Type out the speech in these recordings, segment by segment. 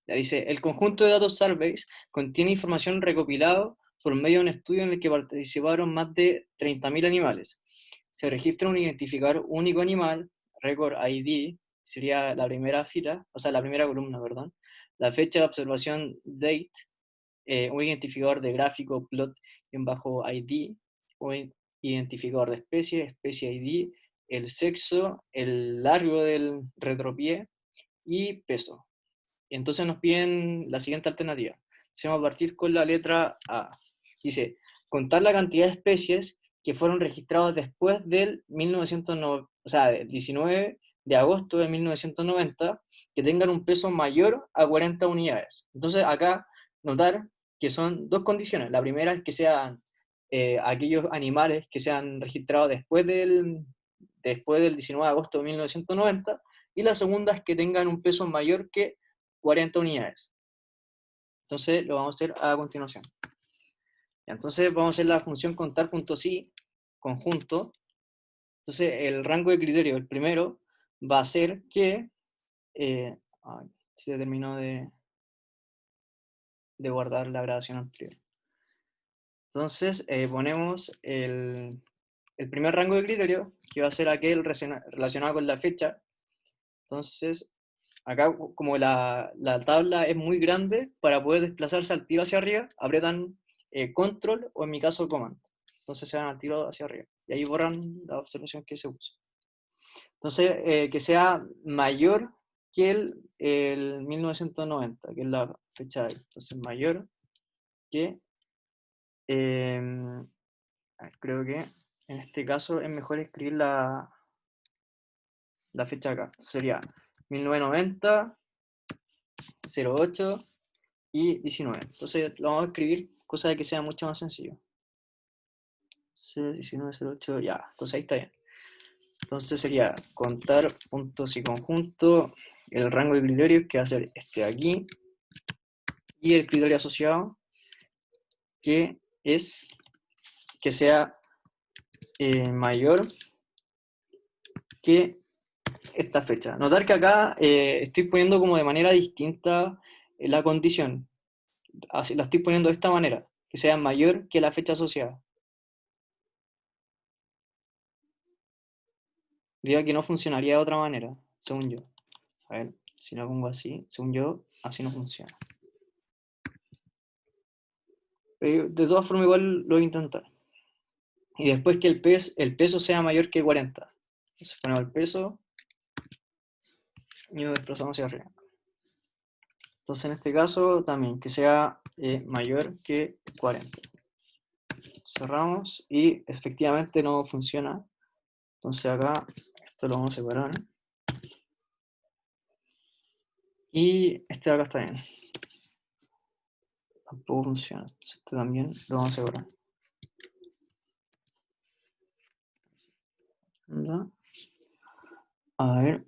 Ya dice, el conjunto de datos Sarbase contiene información recopilada por medio de un estudio en el que participaron más de 30.000 animales. Se registra un identificador único animal, record ID, sería la primera fila, o sea, la primera columna, perdón. La fecha de observación, date, un identificador de gráfico, plot, en bajo ID, un identificador de especie, especie ID, el sexo, el largo del retropié y peso. Y entonces nos piden la siguiente alternativa. Vamos a partir con la letra A. Dice, contar la cantidad de especies que fueron registradas después del 1990, o sea, del 19 de agosto de 1990, que tengan un peso mayor a 40 unidades. Entonces acá notar que son dos condiciones. La primera es que sean aquellos animales que se han registrado después del 19 de agosto de 1990, y la segunda es que tengan un peso mayor que 40 unidades. Entonces lo vamos a hacer a continuación. Entonces vamos a hacer la función contar.si, conjunto. Entonces el rango de criterio, el primero, va a ser que, se terminó de guardar la grabación anterior. Entonces ponemos el primer rango de criterio, que va a ser aquel relacionado con la fecha. Entonces, acá como la tabla es muy grande, para poder desplazarse al tiro hacia arriba, apretan control o en mi caso command. Entonces se van al tiro hacia arriba. Y ahí borran la observación que se puso. Entonces, que sea mayor que el 1990, que es la fecha de ahí. Entonces, mayor que... creo que en este caso es mejor escribir la fecha acá. Sería 1990, 08 y 19. Entonces lo vamos a escribir, cosa de que sea mucho más sencillo. 19, 08, ya. Entonces ahí está bien. Entonces sería contar puntos y conjunto, el rango de criterios que va a ser este de aquí, y el criterio asociado, que es que sea mayor que esta fecha. Notar que acá estoy poniendo como de manera distinta la condición. Así, la estoy poniendo de esta manera, que sea mayor que la fecha asociada. Diría que no funcionaría de otra manera, según yo. A ver, si lo pongo así, según yo, así no funciona. Pero de todas formas igual lo voy a intentar. Y después que el peso sea mayor que 40. Entonces ponemos el peso y lo desplazamos hacia arriba. Entonces en este caso también que sea mayor que 40. Cerramos y efectivamente no funciona. Entonces acá esto lo vamos a separar. Y este de acá está bien. Tampoco funciona. Entonces este también lo vamos a separar. ¿No? A ver.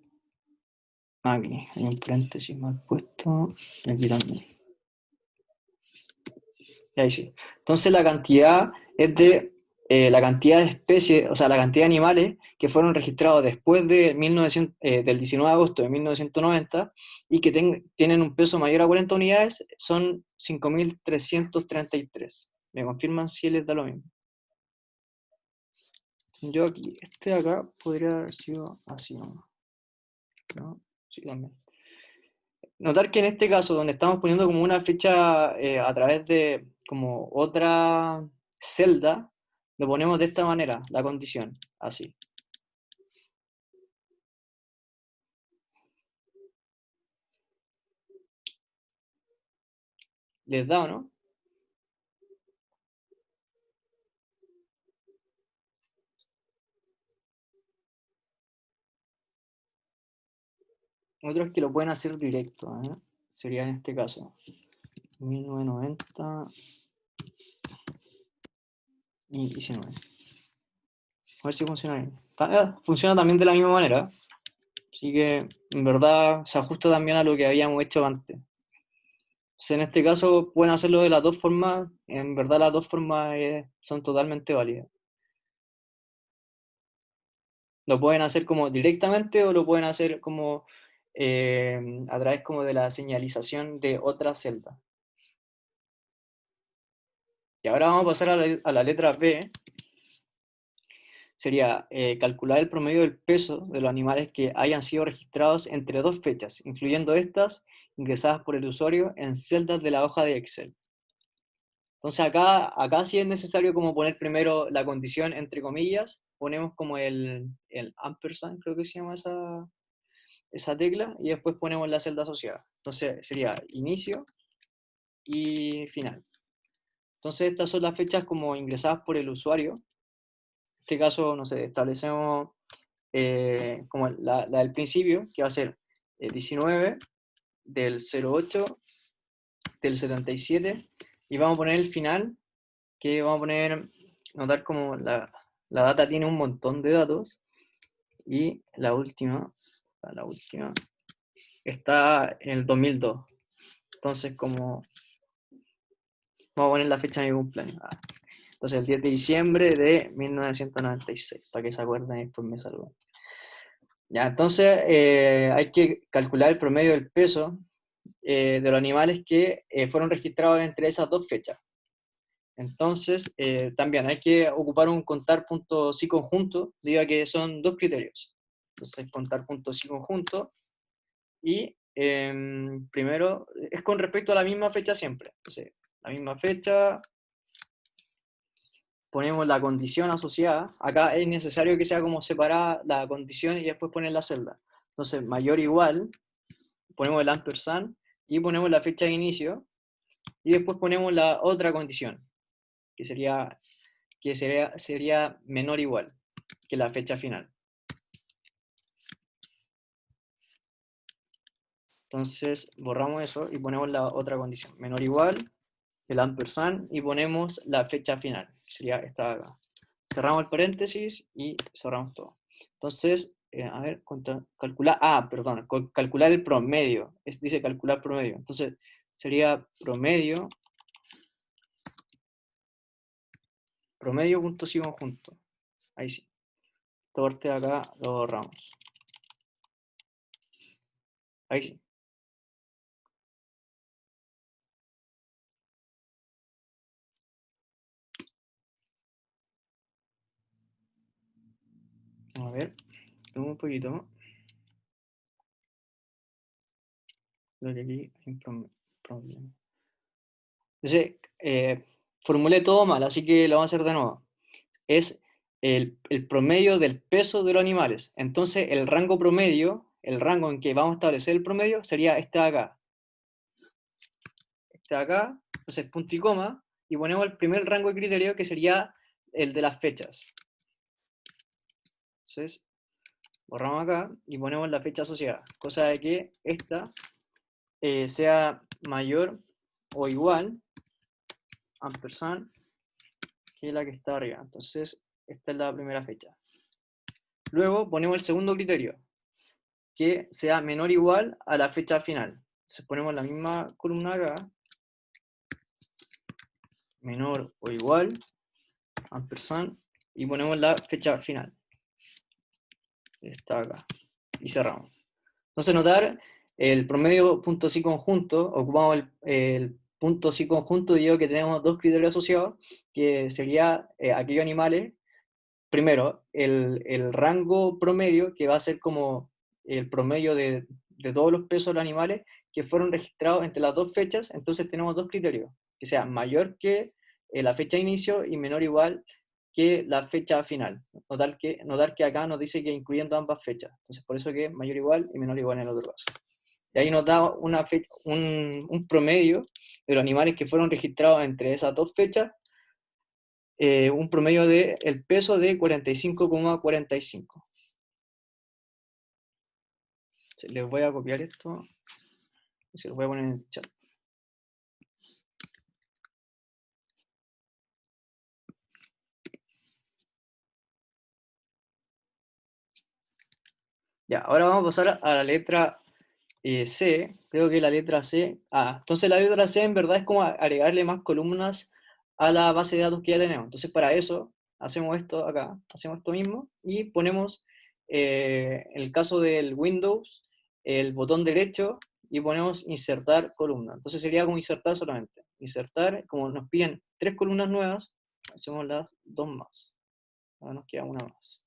Aquí hay un paréntesis mal puesto. Y aquí también. Y ahí sí. Entonces la cantidad es de la cantidad de especies, o sea, la cantidad de animales que fueron registrados después de del 19 de agosto de 1990 y que tienen un peso mayor a 40 unidades, son 5.333. ¿Me confirman si les da lo mismo? Yo aquí, este de acá podría haber sido así, ¿no? Sí, también. Notar que en este caso, donde estamos poniendo como una fecha a través de como otra celda, lo ponemos de esta manera, la condición, así. ¿Les da o no? Otros que lo pueden hacer directo, ¿eh? Sería en este caso 1990 y 19. A ver si funciona bien. Funciona también de la misma manera, así que en verdad se ajusta también a lo que habíamos hecho antes. Entonces, en este caso pueden hacerlo de las dos formas, en verdad las dos formas son totalmente válidas. Lo pueden hacer como directamente o lo pueden hacer como a través como de la señalización de otra celda. Y ahora vamos a pasar a la letra B. Sería calcular el promedio del peso de los animales que hayan sido registrados entre dos fechas, incluyendo estas ingresadas por el usuario en celdas de la hoja de Excel. Entonces acá sí es necesario como poner primero la condición entre comillas, ponemos como el ampersand, creo que se llama esa tecla, y después ponemos la celda asociada. Entonces sería inicio y final. Entonces estas son las fechas como ingresadas por el usuario. En este caso, no sé, establecemos como la del principio, que va a ser 19 del 08 del 77, y vamos a poner el final, que vamos a poner, notar como la data tiene un montón de datos, y la última está en el 2002. Entonces, como vamos a poner la fecha de mi cumpleaños. Entonces, el 10 de diciembre de 1996, para que se acuerden y después me saludan. Ya, entonces hay que calcular el promedio del peso de los animales que fueron registrados entre esas dos fechas. Entonces, también hay que ocupar un contar punto sí conjunto, debido a que son dos criterios. Entonces, contar punto sí conjunto, y primero es con respecto a la misma fecha siempre. Entonces, la misma fecha, ponemos la condición asociada. Acá es necesario que sea como separada la condición y después poner la celda. Entonces, mayor o igual, ponemos el ampersand y ponemos la fecha de inicio, y después ponemos la otra condición, que sería menor o igual que la fecha final. Entonces borramos eso y ponemos la otra condición, menor o igual, el ampersand, y ponemos la fecha final, que sería esta de acá. Cerramos el paréntesis y cerramos todo. Entonces, a ver, calcular, calcular el promedio, dice calcular promedio, entonces sería promedio punto sí conjunto, ahí sí, esta parte de acá lo borramos, ahí sí. A ver, un poquito. Creo que aquí hay un problema. Entonces, formulé todo mal, así que lo vamos a hacer de nuevo. Es el promedio del peso de los animales. Entonces, el rango promedio, el rango en que vamos a establecer el promedio, sería este de acá. Este de acá, entonces punto y coma, y ponemos el primer rango de criterio, que sería el de las fechas. Entonces, borramos acá y ponemos la fecha asociada, cosa de que esta sea mayor o igual, ampersand, que la que está arriba. Entonces, esta es la primera fecha. Luego ponemos el segundo criterio, que sea menor o igual a la fecha final. Entonces ponemos la misma columna acá, menor o igual, ampersand, y ponemos la fecha final. Está acá. Y cerramos. Entonces notar el promedio punto sí conjunto, ocupamos el punto sí conjunto, digo que tenemos dos criterios asociados, que sería aquellos animales. Primero, el rango promedio, que va a ser como el promedio de todos los pesos de los animales que fueron registrados entre las dos fechas. Entonces tenemos dos criterios, que sea mayor que la fecha de inicio y menor o igual que la fecha final. Notar que acá nos dice que incluyendo ambas fechas. Entonces por eso que mayor o igual y menor o igual en el otro caso. Y ahí nos da un promedio de los animales que fueron registrados entre esas dos fechas, un promedio de el peso de 45,45. Les voy a copiar esto y se lo voy a poner en el chat. Ya, ahora vamos a pasar a la letra C. Creo que la letra C. Entonces la letra C en verdad es como agregarle más columnas a la base de datos que ya tenemos. Entonces para eso hacemos esto acá, hacemos esto mismo y ponemos el caso del Windows, el botón derecho y ponemos insertar columna. Entonces sería como insertar solamente. Insertar, como nos piden 3 columnas nuevas, hacemos las 2 más. Ahora nos queda una más.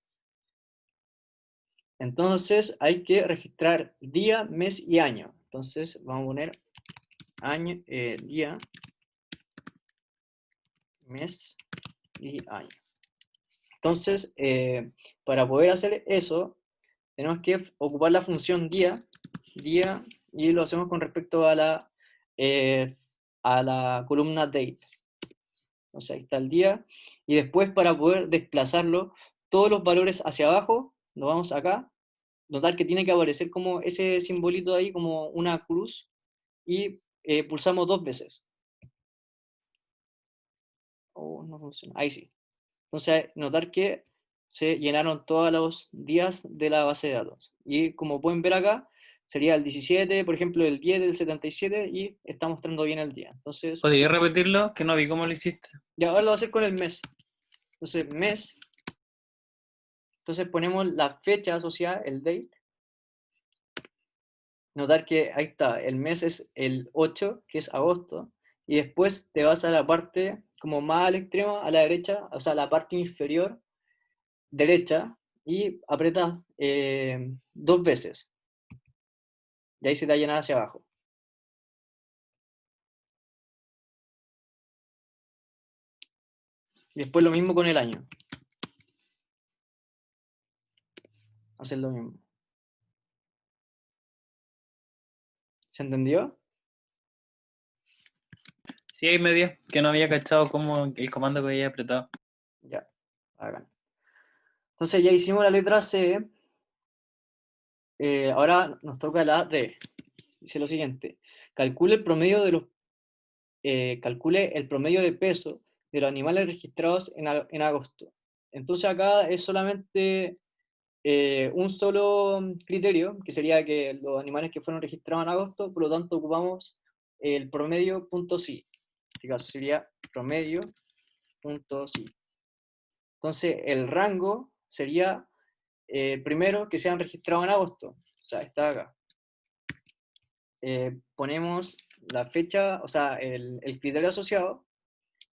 Entonces hay que registrar día, mes y año. Entonces vamos a poner año, día, mes y año. Entonces, para poder hacer eso, tenemos que ocupar la función día, y lo hacemos con respecto a la columna date. Entonces ahí está el día, y después para poder desplazarlo, todos los valores hacia abajo, nos vamos acá, notar que tiene que aparecer como ese simbolito ahí, como una cruz, y pulsamos 2 veces. Oh, no funciona. Ahí sí. Entonces, notar que se llenaron todos los días de la base de datos. Y como pueden ver acá, sería el 17, por ejemplo, el 10 del 77, y está mostrando bien el día. Entonces, ¿Podrías repetirlo? Que no vi cómo lo hiciste. ya ahora lo voy a hacer con el mes. Entonces, mes. Entonces ponemos la fecha asociada, el date. Notar que ahí está, el mes es el 8, que es agosto. Y después te vas a la parte como más al extremo, a la derecha, o sea, la parte inferior derecha, y apretas 2 veces. Y ahí se te va a llenar hacia abajo. Y después lo mismo con el año. Hacer lo mismo. ¿Se entendió? Sí, hay media que no había cachado como el comando que había apretado. Ya, hagan. Entonces ya hicimos la letra C. Ahora nos toca la D. Dice lo siguiente. Calcule el promedio de calcule el promedio de peso de los animales registrados en agosto. Entonces acá es solamente un solo criterio, que sería que los animales que fueron registrados en agosto, por lo tanto ocupamos el promedio.si. En este caso sería promedio.si. Entonces el rango sería primero que sean registrados en agosto, o sea, está acá. Ponemos la fecha, o sea, el criterio asociado,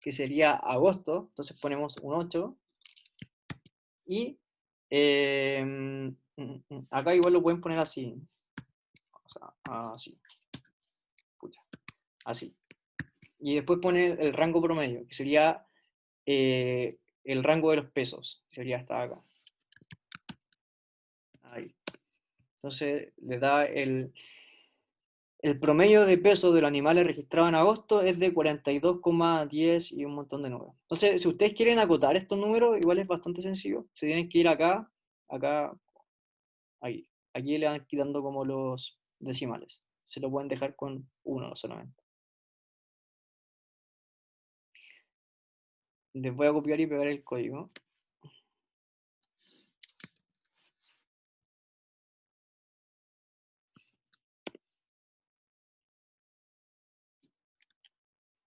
que sería agosto, entonces ponemos un 8, y acá igual lo pueden poner así, o sea, así, pucha, así. Y después pone el rango promedio, que sería el rango de los pesos, que sería hasta acá. Ahí. Entonces le da el promedio de peso de los animales registrados en agosto es de 42,10 y un montón de números. Entonces, si ustedes quieren acotar estos números, igual es bastante sencillo. Se tienen que ir acá, acá, ahí. Aquí le van quitando como los decimales. Se lo pueden dejar con 1 solamente. Les voy a copiar y pegar el código.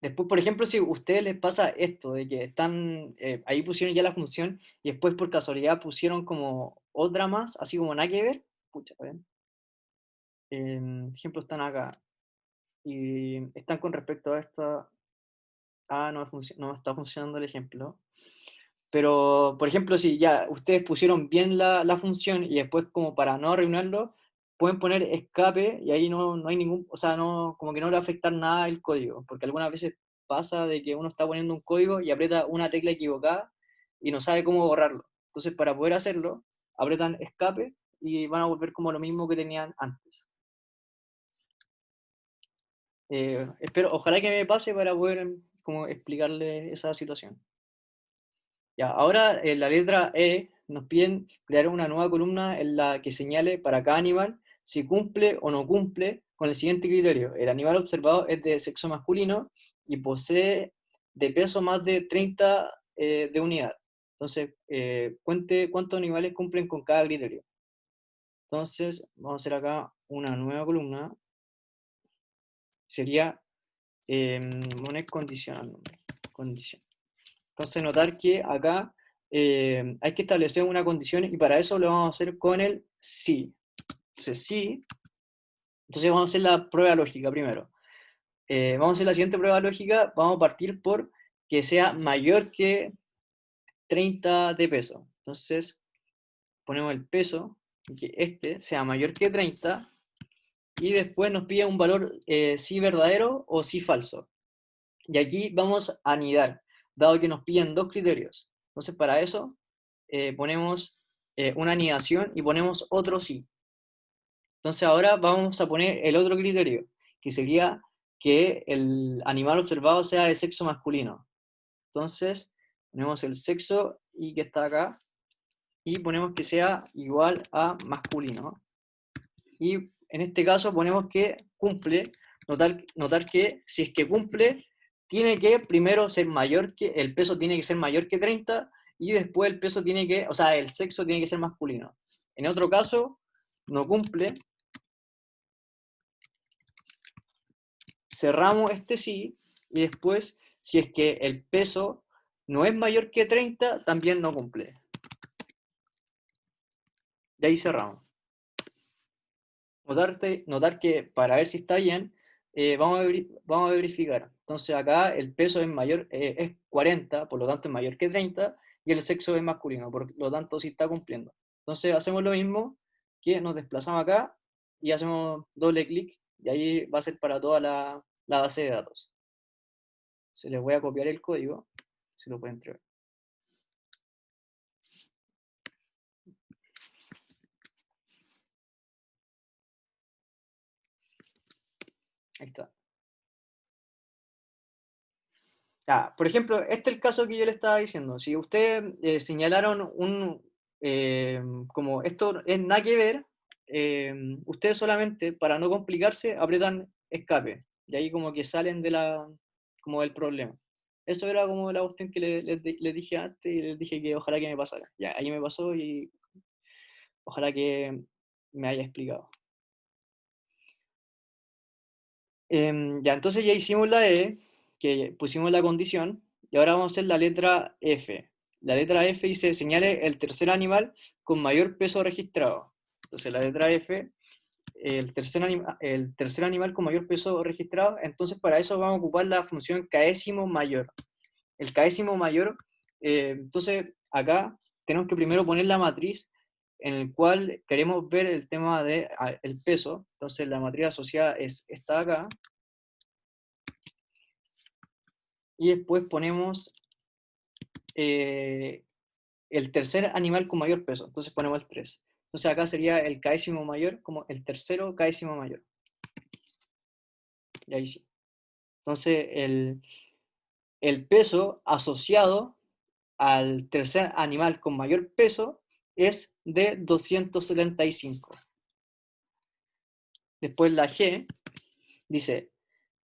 Después, por ejemplo, si a ustedes les pasa esto, de que están, ahí pusieron ya la función y después por casualidad pusieron como otra más, así como nada que ver, pucha, ¿ven? Por ejemplo, están acá y están con respecto a esta, no, no está funcionando el ejemplo, pero, por ejemplo, si ya ustedes pusieron bien la función y después como para no arruinarlo, pueden poner escape y ahí no hay ningún, o sea, no, como que no le va a afectar nada el código, porque algunas veces pasa de que uno está poniendo un código y aprieta una tecla equivocada y no sabe cómo borrarlo. Entonces, para poder hacerlo, apretan escape y van a volver como lo mismo que tenían antes. Espero, ojalá que me pase para poder como explicarle esa situación. Ya, ahora en la letra E nos piden crear una nueva columna en la que señale para cada animal si cumple o no cumple con el siguiente criterio. El animal observado es de sexo masculino y posee de peso más de 30 de unidad. Entonces, cuente cuántos animales cumplen con cada criterio. Entonces, vamos a hacer acá una nueva columna. Sería poner condicional. Condición. Entonces notar que acá hay que establecer una condición y para eso lo vamos a hacer con el si. Entonces si Entonces vamos a hacer la prueba lógica primero. Vamos a hacer la siguiente prueba lógica, vamos a partir por que sea mayor que 30 de peso. Entonces ponemos el peso, que este sea mayor que 30, y después nos pide un valor si verdadero o si falso. Y aquí vamos a anidar, dado que nos piden dos criterios. Entonces para eso ponemos una anidación y ponemos otro sí. Entonces ahora vamos a poner el otro criterio, que sería que el animal observado sea de sexo masculino. Entonces ponemos el sexo y que está acá, y ponemos que sea igual a masculino. Y en este caso ponemos que cumple, notar que si es que cumple, tiene que primero ser mayor que, el peso tiene que ser mayor que 30, y después el peso tiene que, o sea, el sexo tiene que ser masculino. En otro caso, no cumple, cerramos este sí, y después, si es que el peso no es mayor que 30, también no cumple. Y ahí cerramos. Notar que para ver si está bien, vamos a verificar. Entonces acá el peso es mayor, es 40, por lo tanto es mayor que 30, y el sexo es masculino, por lo tanto sí está cumpliendo. Entonces hacemos lo mismo, que nos desplazamos acá y hacemos doble clic, y ahí va a ser para toda la base de datos. Se les voy a copiar el código, se lo pueden entregar. Ahí está. Por ejemplo, este es el caso que yo le estaba diciendo. Si ustedes señalaron como esto es nada que ver, ustedes solamente, para no complicarse, apretan escape. Y ahí como que salen como del problema. Eso era como la cuestión que les dije antes, y les dije que ojalá que me pasara. Ya, ahí me pasó y ojalá que me haya explicado. Ya, entonces ya hicimos la E, que pusimos la condición, y ahora vamos a hacer la letra F. La letra F dice, señale el tercer animal con mayor peso registrado. Entonces la letra F, el tercer animal con mayor peso registrado, entonces para eso vamos a ocupar la función caésimo mayor. El caésimo mayor, entonces acá tenemos que primero poner la matriz en el cual queremos ver el tema del el peso. Entonces la matriz asociada es esta acá, y después ponemos el tercer animal con mayor peso, entonces ponemos el 3. Entonces acá sería el caésimo mayor como el tercero caésimo mayor. Y ahí sí. Entonces el peso asociado al tercer animal con mayor peso es de 275. Después la G dice,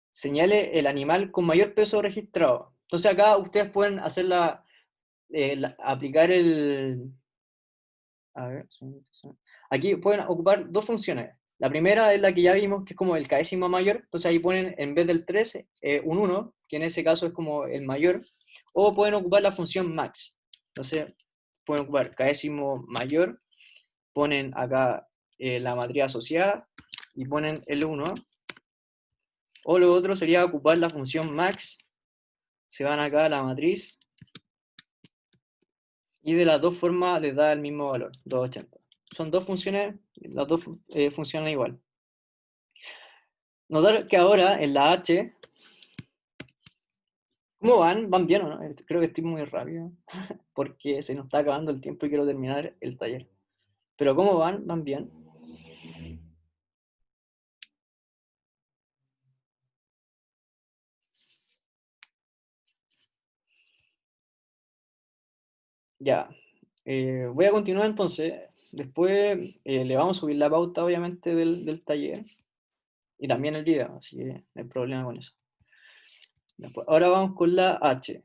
señale el animal con mayor peso registrado. Entonces acá ustedes pueden hacer aplicar el... A ver, aquí pueden ocupar dos funciones. La primera es la que ya vimos, que es como el caésimo mayor. Entonces ahí ponen, en vez del 3 un 1, que en ese caso es como el mayor. O pueden ocupar la función max. Entonces pueden ocupar caésimo mayor, ponen acá la matriz asociada y ponen el 1. O lo otro sería ocupar la función max, se van acá a la matriz, y de las dos formas les da el mismo valor, 280. Son dos funciones, las dos funcionan igual. Notar que ahora en la H, ¿cómo van? ¿Van bien o no? Creo que estoy muy rápido, porque se nos está acabando el tiempo y quiero terminar el taller. Pero ¿cómo van? ¿Van bien? Ya. Voy a continuar entonces. Después le vamos a subir la pauta, obviamente, del taller. Y también el video, así que no hay problema con eso. Después, ahora vamos con la H.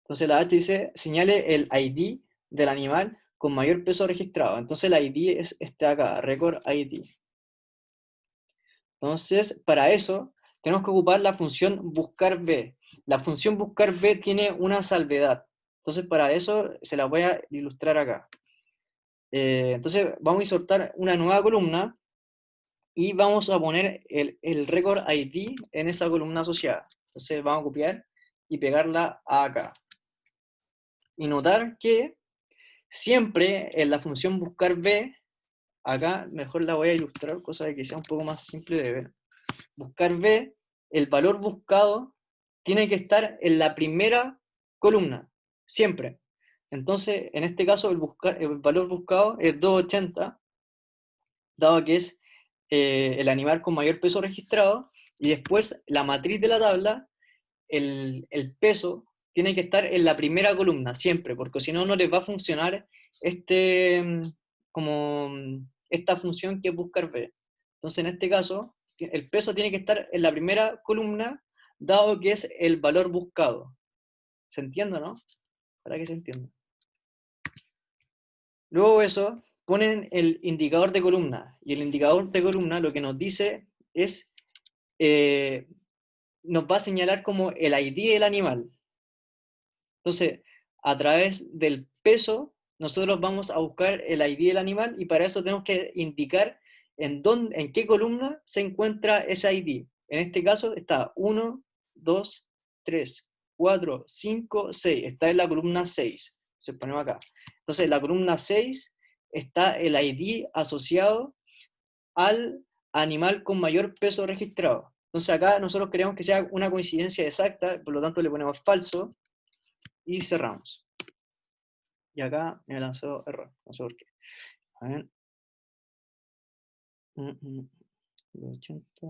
Entonces la H dice, señale el ID del animal con mayor peso registrado. Entonces el ID es este acá, record ID. Entonces, para eso, tenemos que ocupar la función buscar B. La función buscar B tiene una salvedad. Entonces, para eso se la voy a ilustrar acá. Entonces, vamos a insertar una nueva columna, y vamos a poner el record ID en esa columna asociada. Entonces vamos a copiar y pegarla acá. Y notar que siempre en la función buscar B, acá mejor la voy a ilustrar, cosa de que sea un poco más simple de ver. Buscar B, el valor buscado tiene que estar en la primera columna, siempre. Entonces, en este caso, el valor buscado es 280, dado que es el animal con mayor peso registrado, y después la matriz de la tabla, el peso tiene que estar en la primera columna, siempre, porque si no, no les va a funcionar este, como esta función que es buscar B. Entonces, en este caso, el peso tiene que estar en la primera columna, dado que es el valor buscado. ¿Se entiende, no? Para que se entienda. Luego eso, ponen el indicador de columna, y el indicador de columna lo que nos dice es, nos va a señalar como el ID del animal. Entonces, a través del peso, nosotros vamos a buscar el ID del animal, y para eso tenemos que indicar en qué columna se encuentra ese ID. En este caso está 1, 2, 3, 4, 5, 6. Está en la columna 6. Entonces ponemos acá. Entonces, en la columna 6 está el ID asociado al animal con mayor peso registrado. Entonces acá nosotros queremos que sea una coincidencia exacta, por lo tanto le ponemos falso y cerramos. Y acá me lanzó error, no sé por qué. A ver. 280.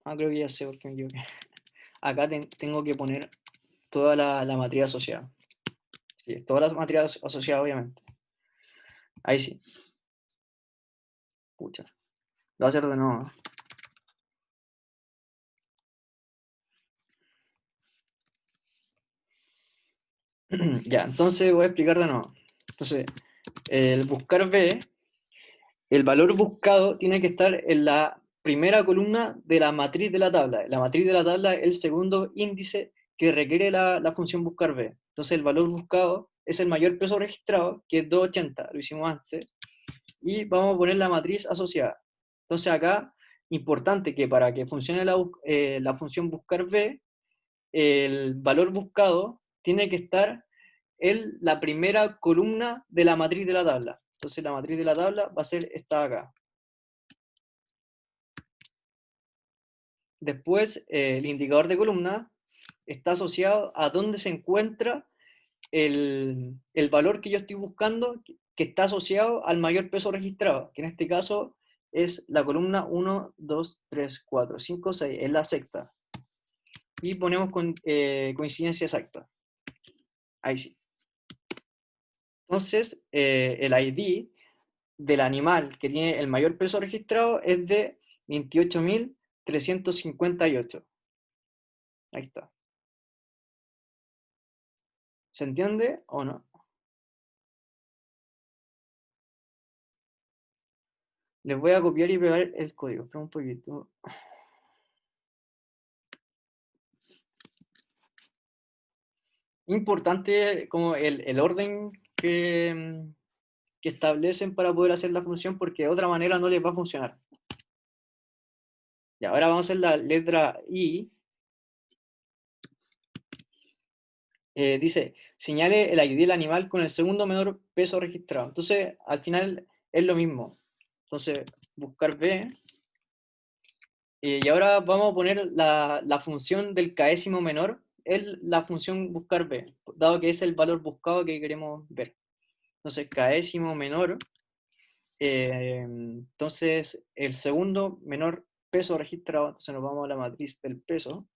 Creo que ya sé por qué me equivoqué. Acá tengo que poner toda la matriz asociada. Sí, toda la matriz asociada, obviamente. Ahí sí. Pucha. Lo voy a hacer de nuevo. Ya, entonces voy a explicar de nuevo. Entonces, el buscar B, el valor buscado tiene que estar en la primera columna de la matriz de la tabla. La matriz de la tabla es el segundo índice que requiere la función buscar B. Entonces el valor buscado es el mayor peso registrado, que es 280, lo hicimos antes, y vamos a poner la matriz asociada. Entonces acá, importante que para que funcione la función buscar B, el valor buscado tiene que estar en la primera columna de la matriz de la tabla. Entonces la matriz de la tabla va a ser esta acá. Después, el indicador de columna está asociado a dónde se encuentra el valor que yo estoy buscando, que está asociado al mayor peso registrado, que en este caso es la columna 1, 2, 3, 4, 5, 6, es la sexta. Y ponemos coincidencia exacta. Ahí sí. Entonces, el ID del animal que tiene el mayor peso registrado es de 28.358. Ahí está. ¿Se entiende o no? Les voy a copiar y pegar el código. Espera un poquito. Importante como el orden que establecen para poder hacer la función, porque de otra manera no les va a funcionar. Y ahora vamos a hacer la letra I. Dice, señale el ID del animal con el segundo menor peso registrado. Entonces, al final es lo mismo. Entonces, buscar B. Y ahora vamos a poner la función del késimo menor en la función buscar B, dado que es el valor buscado que queremos ver. Entonces, késimo menor, entonces el segundo menor peso registrado, entonces nos vamos a la matriz del peso,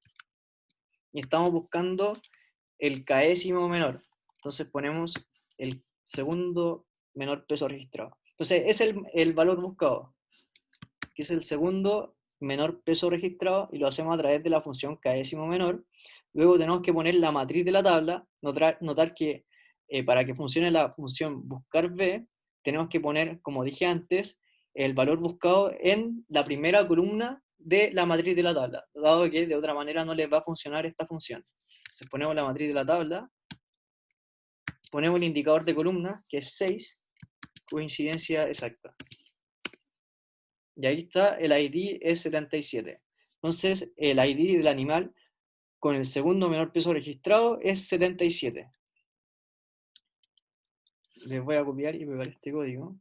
y estamos buscando el késimo menor. Entonces ponemos el segundo menor peso registrado. Entonces es el valor buscado, que es el segundo menor peso registrado, y lo hacemos a través de la función késimo menor. Luego tenemos que poner la matriz de la tabla, notar que para que funcione la función buscar B, tenemos que poner, como dije antes, el valor buscado en la primera columna de la matriz de la tabla, dado que de otra manera no les va a funcionar esta función. Entonces ponemos la matriz de la tabla, ponemos el indicador de columna, que es 6, coincidencia exacta. Y ahí está, el ID es 77. Entonces, el ID del animal con el segundo menor peso registrado es 77. Les voy a copiar y pegar este código.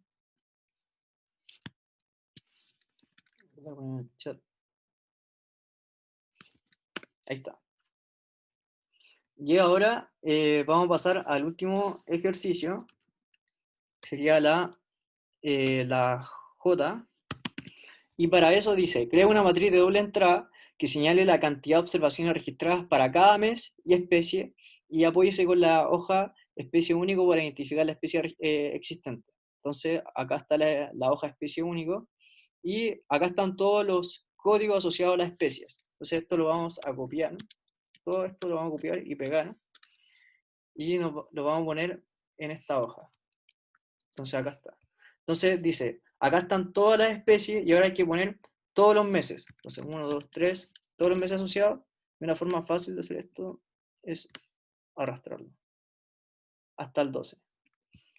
Voy a poner en el chat. Ahí está. Y ahora vamos a pasar al último ejercicio. Sería la J. Y para eso dice, crea una matriz de doble entrada que señale la cantidad de observaciones registradas para cada mes y especie, y apóyese con la hoja especie único para identificar la especie existente. Entonces, acá está la hoja especie único, y acá están todos los códigos asociados a las especies. Entonces, esto lo vamos a copiar, todo esto lo vamos a copiar y pegar, y lo vamos a poner en esta hoja. Entonces, acá está. Entonces, dice, acá están todas las especies, y ahora hay que poner todos los meses. Entonces, 1, 2, 3, todos los meses asociados. Y una forma fácil de hacer esto es arrastrarlo hasta el 12.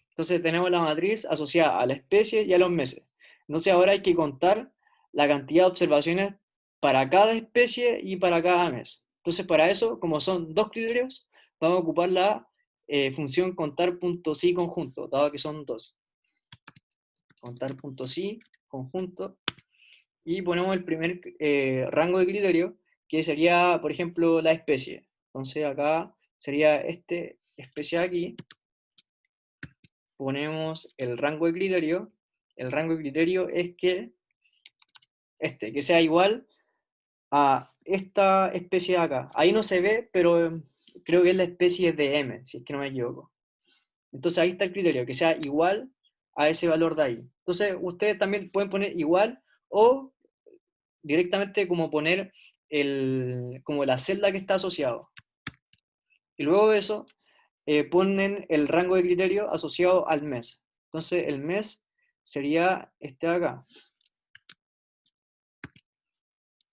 Entonces tenemos la matriz asociada a la especie y a los meses. Entonces ahora hay que contar la cantidad de observaciones para cada especie y para cada mes. Entonces para eso, como son dos criterios, vamos a ocupar la función contar.si conjunto, dado que son dos. Contar.si conjunto. Y ponemos el primer rango de criterio, que sería, por ejemplo, la especie. Entonces acá sería esta especie aquí. Ponemos el rango de criterio. El rango de criterio es que que sea igual a esta especie de acá. Ahí no se ve, pero creo que es la especie de M, si es que no me equivoco. Entonces ahí está el criterio, que sea igual a ese valor de ahí. Entonces ustedes también pueden poner igual o directamente como poner como la celda que está asociado. Y luego de eso ponen el rango de criterio asociado al mes. Entonces el mes sería este de acá.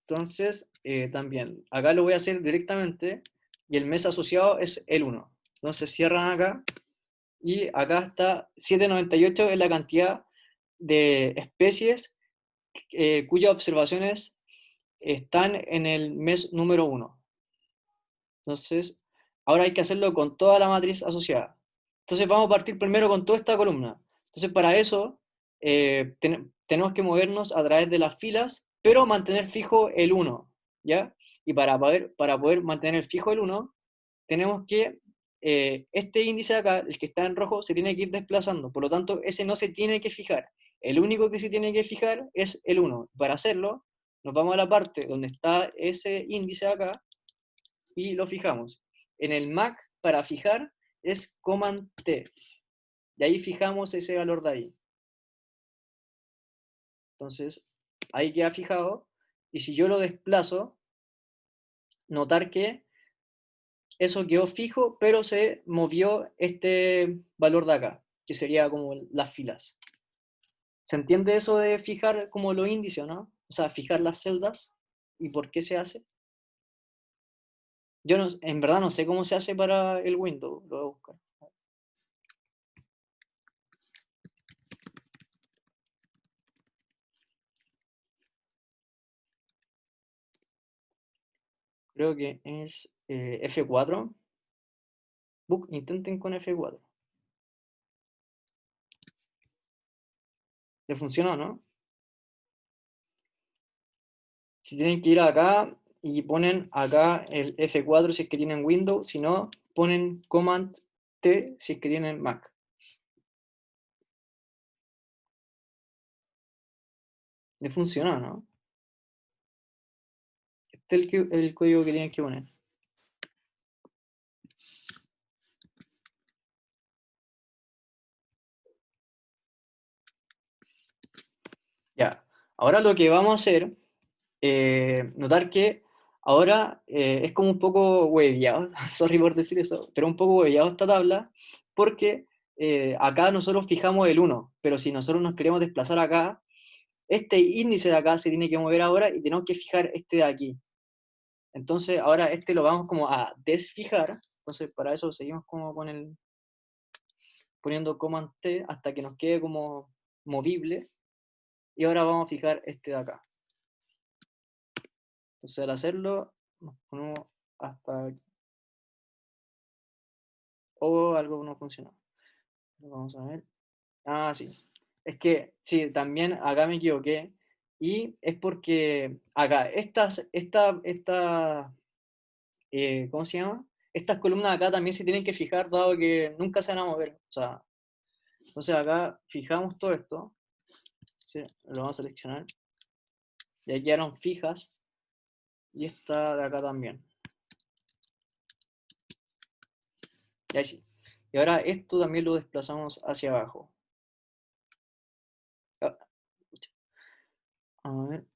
Entonces, también, acá lo voy a hacer directamente, y el mes asociado es el 1. Entonces cierran acá, y acá está 798, es la cantidad de especies cuyas observaciones están en el mes número 1. Entonces, ahora hay que hacerlo con toda la matriz asociada. Entonces vamos a partir primero con toda esta columna. Entonces para eso tenemos que movernos a través de las filas, pero mantener fijo el 1, ¿ya? Y para poder mantener fijo el 1, tenemos que, este índice de acá, el que está en rojo, se tiene que ir desplazando. Por lo tanto, ese no se tiene que fijar. El único que se tiene que fijar es el 1. Para hacerlo, nos vamos a la parte donde está ese índice de acá, y lo fijamos. En el Mac, para fijar, es Command T. Y ahí fijamos ese valor de ahí. Entonces, ahí queda fijado. Y si yo lo desplazo, notar que eso quedó fijo, pero se movió este valor de acá, que sería como las filas. ¿Se entiende eso de fijar como los índices, no? O sea, fijar las celdas y por qué se hace. Yo no, en verdad no sé cómo se hace para el Windows, lo voy a buscar. Creo que es F4. Intenten con F4. ¿Le funcionó, no? Si tienen que ir acá y ponen acá el F4 si es que tienen Windows, si no, ponen Command T si es que tienen Mac. Le funcionó, ¿no? Este es el código que tienen que poner. Ya, ahora lo que vamos a hacer, notar que ahora es como un poco hueviado, sorry por decir eso, pero un poco hueviado esta tabla, porque acá nosotros fijamos el 1, pero si nosotros nos queremos desplazar acá, este índice de acá se tiene que mover ahora y tenemos que fijar este de aquí. Entonces ahora este lo vamos como a desfijar, entonces para eso seguimos como con el, poniendo Command T hasta que nos quede como movible, y ahora vamos a fijar este de acá. Entonces al hacerlo, nos ponemos hasta aquí. O algo no funcionó. Vamos a ver. Ah, sí. Es que, sí, también acá me equivoqué. Y es porque acá, ¿cómo se llama? Estas columnas acá también se tienen que fijar, dado que nunca se van a mover. O sea, entonces acá fijamos todo esto. Sí, lo vamos a seleccionar. Y aquí quedaron fijas. Y esta de acá también. Y ahí sí. Y ahora esto también lo desplazamos hacia abajo. Ah, a ver,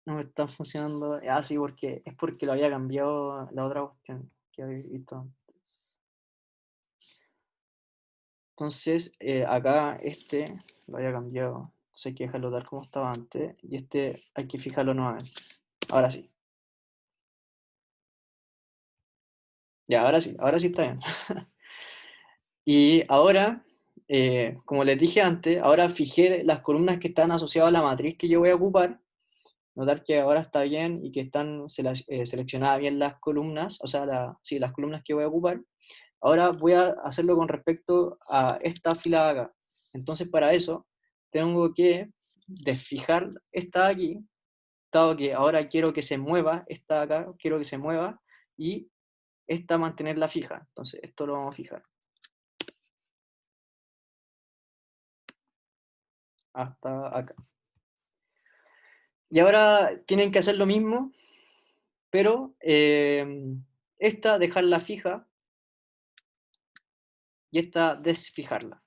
no me está funcionando. Ah, sí, porque es porque lo había cambiado la otra cuestión que había visto antes. Entonces, acá este lo había cambiado. Entonces hay que dejarlo tal como estaba antes. Y este hay que fijarlo nuevamente. Ahora sí. Ya, ahora sí está bien. Y ahora, como les dije antes, ahora fijé las columnas que están asociadas a la matriz que yo voy a ocupar. Notar que ahora está bien y que están seleccionadas bien las columnas, o sea, sí, las columnas que voy a ocupar. Ahora voy a hacerlo con respecto a esta fila de acá. Entonces, para eso, tengo que desfijar esta de aquí, dado que ahora quiero que se mueva esta de acá, quiero que se mueva, y esta mantenerla fija. Entonces, esto lo vamos a fijar hasta acá. Y ahora tienen que hacer lo mismo, pero esta dejarla fija y esta desfijarla.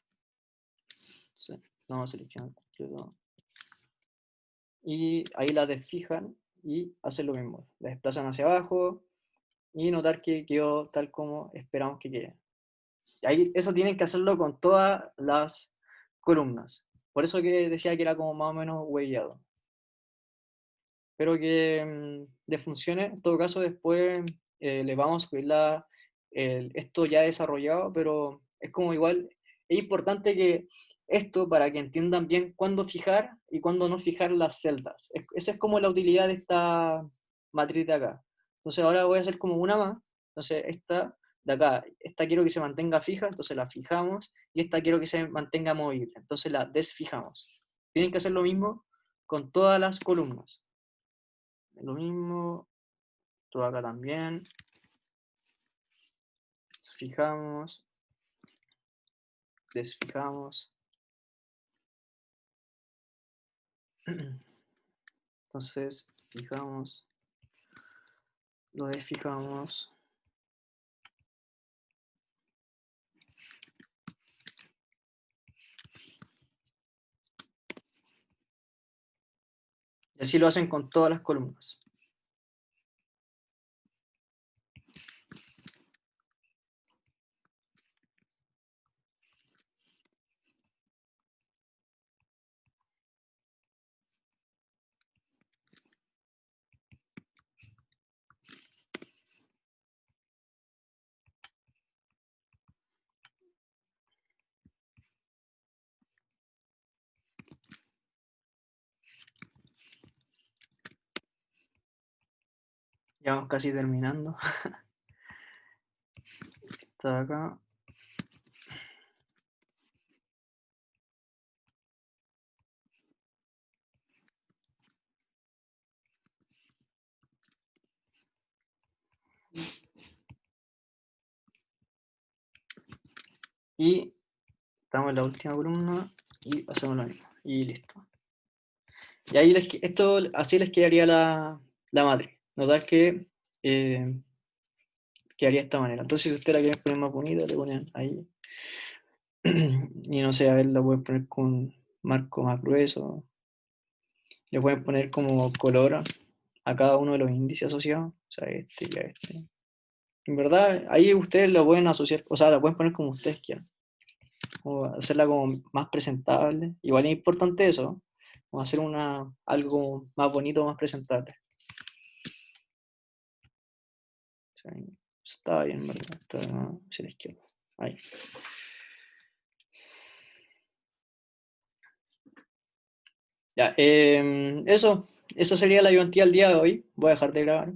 Sí, vamos a seleccionar completo. Y ahí la desfijan y hacen lo mismo. La desplazan hacia abajo y notar que quedó tal como esperamos que quede. Ahí, eso tienen que hacerlo con todas las columnas. Por eso que decía que era como más o menos huellado. Espero que les funcione. En todo caso, después les vamos a subir esto ya desarrollado, pero es como igual, es importante que esto para que entiendan bien cuándo fijar y cuándo no fijar las celdas. Esa es como la utilidad de esta matriz de acá. Entonces ahora voy a hacer como una más. Entonces esta de acá, esta quiero que se mantenga fija, entonces la fijamos, y esta quiero que se mantenga movible, entonces la desfijamos. Tienen que hacer lo mismo con todas las columnas. Lo mismo, todo acá también. Fijamos, desfijamos. Entonces, fijamos, lo desfijamos. Y así lo hacen con todas las columnas. Ya vamos casi terminando. Está acá. Y estamos en la última columna y hacemos lo mismo. Y listo. Y ahí así les quedaría la matriz. Notar que quedaría de esta manera. Entonces, si ustedes la quieren poner más bonita, le ponen ahí. Y no sé, a ver, la pueden poner con un marco más grueso. Le pueden poner como color a cada uno de los índices asociados. O sea, este y a este. En verdad, ahí ustedes lo pueden asociar, o sea, la pueden poner como ustedes quieran. O hacerla como más presentable. Igual es importante eso. Vamos a hacer algo más bonito, más presentable. Sí, eso estaba bien, ¿verdad? Estaba hacia la izquierda. Ahí. Ya, eso sería la ayudantía del día de hoy. Voy a dejar de grabar.